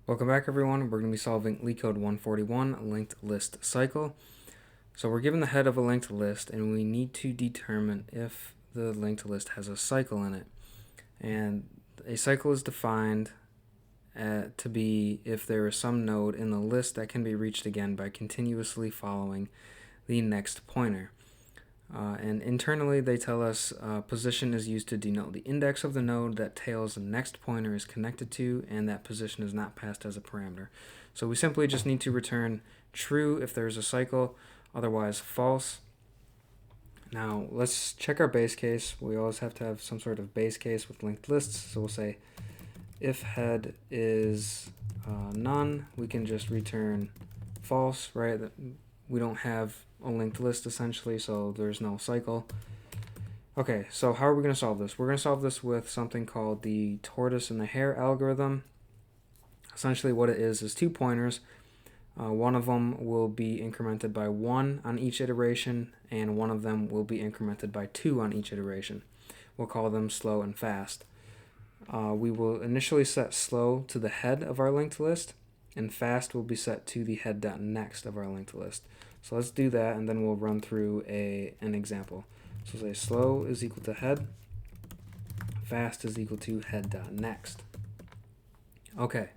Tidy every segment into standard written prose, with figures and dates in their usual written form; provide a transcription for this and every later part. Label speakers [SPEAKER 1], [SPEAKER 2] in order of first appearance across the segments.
[SPEAKER 1] Welcome back, everyone. We're going to be solving LeetCode 141, linked list cycle. So we're given the head of a linked list, and we need to determine if the linked list has a cycle in it. And a cycle is defined to be if there is some node in the list that can be reached again by continuously following the next pointer. And internally, they tell us position is used to denote the index of the node that tail's next pointer is connected to, and that position is not passed as a parameter. So we simply just need to return true if there's a cycle, otherwise false. Now let's check our base case. We always have to have some sort of base case with linked lists. So we'll say if head is none, we can just return false, right? We don't have a linked list essentially, so there's no cycle. Okay, so how are we going to solve this? We're going to solve this with something called the tortoise and the hare algorithm. Essentially what it is 2 pointers. One of them will be incremented by 1 on each iteration, and one of them will be incremented by 2 on each iteration. We'll call them slow and fast. We will initially set slow to the head of our linked list, and fast will be set to the head.next of our linked list. So let's do that, and then we'll run through an example. So say slow is equal to head, fast is equal to head.next. Okay,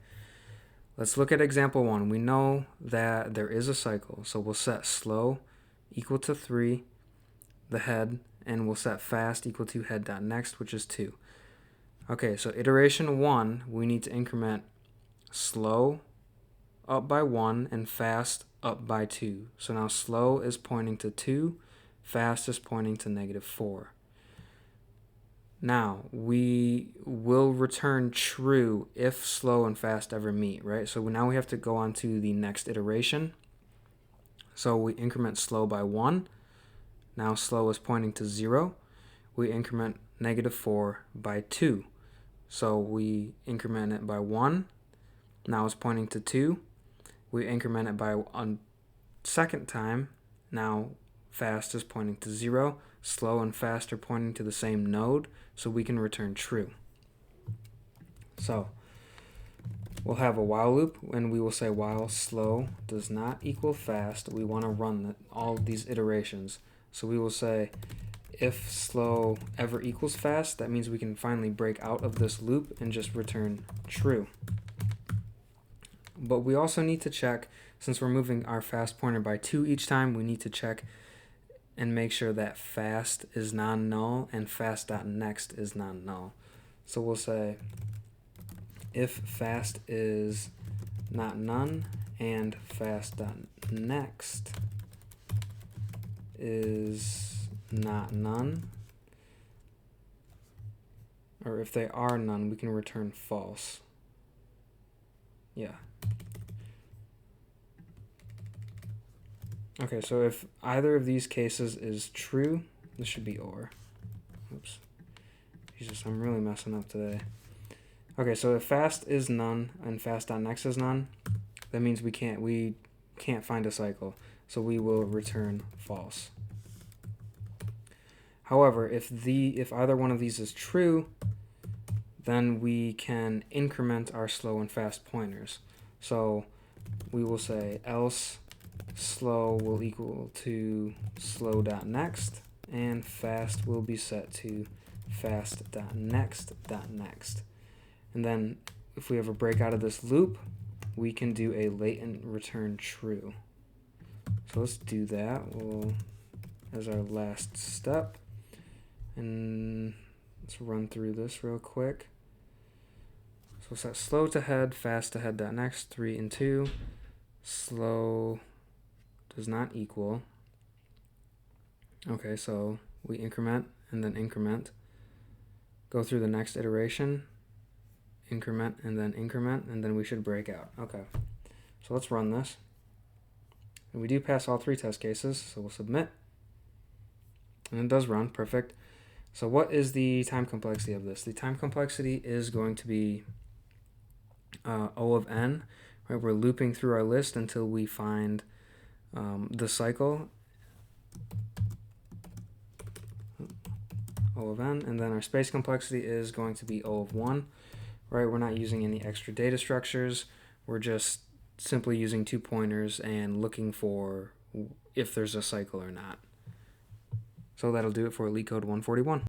[SPEAKER 1] let's look at example 1. We know that there is a cycle, so we'll set slow equal to 3, the head, and we'll set fast equal to head.next, which is 2. Okay, so iteration 1, we need to increment slow up by 1 and fast up by 2. So now slow is pointing to 2, fast is pointing to -4. Now we will return true if slow and fast ever meet, right? So now we have to go on to the next iteration. So we increment slow by 1. Now slow is pointing to 0. We increment -4 by 2. So we increment it by 1. Now it's pointing to 2. We increment it by a second time. Now fast is pointing to 0. Slow and fast are pointing to the same node, so we can return true. So we'll have a while loop, and we will say while slow does not equal fast. We want to run all of these iterations. So we will say if slow ever equals fast, that means we can finally break out of this loop and just return true. But we also need to check, since we're moving our fast pointer by 2 each time, we need to check and make sure that fast is non-null and fast.next is non-null. So we'll say if fast is not none and fast.next is not none, or if they are none, we can return false. Yeah. Okay, so if either of these cases is true, this should be or. Oops. Jesus, I'm really messing up today. Okay, so if fast is none and fast.next is none, that means we can't find a cycle. So we will return false. However, if either one of these is true, then we can increment our slow and fast pointers. So we will say else slow will equal to slow.next, and fast will be set to fast.next.next. And then if we ever break out of this loop, we can do a latent return true. So let's do that as our last step. And let's run through this real quick. So we'll set slow to head, fast to head.next, 3 and 2. Slow does not equal. Okay, so we increment and then increment. Go through the next iteration, increment, and then we should break out. Okay, so let's run this. And we do pass all 3 test cases, so we'll submit. And it does run, perfect. So what is the time complexity of this? The time complexity is going to be O of n. Right? We're looping through our list until we find the cycle, O of n, and then our space complexity is going to be O of 1. Right? We're not using any extra data structures. We're just simply using 2 pointers and looking for if there's a cycle or not. So that'll do it for LeetCode 141.